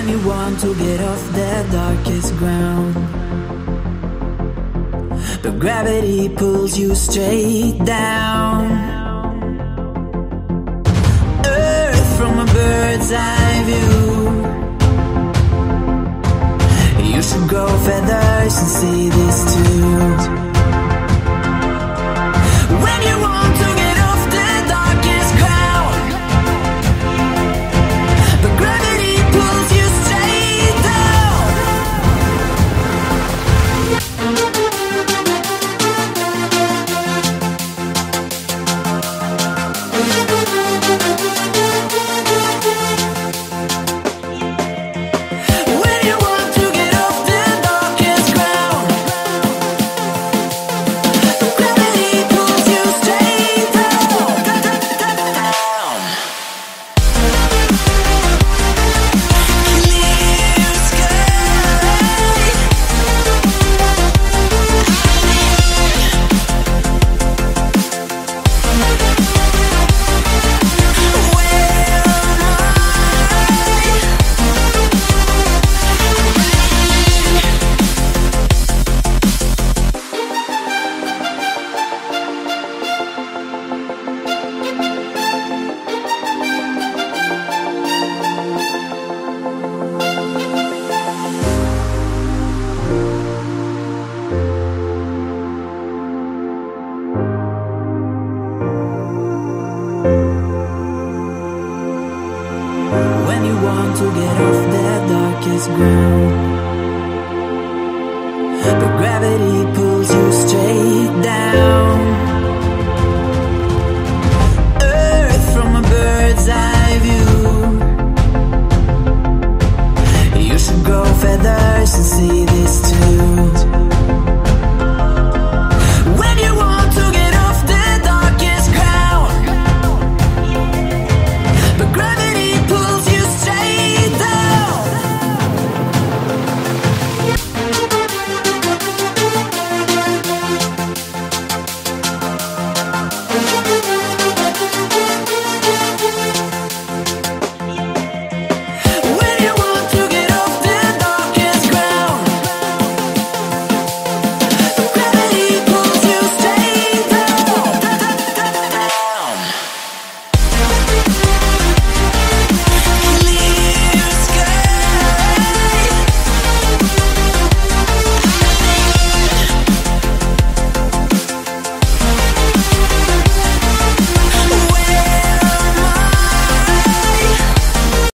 When you want to get off the darkest ground, but gravity pulls you straight down. Earth from a bird's eye view. You should grow feathers and see this too. When you want to get off the darkest ground, but gravity pulls you straight down. When you want to get off the darkest ground, but gravity pulls you straight down. Clear sky. When you want to get off the darkest ground,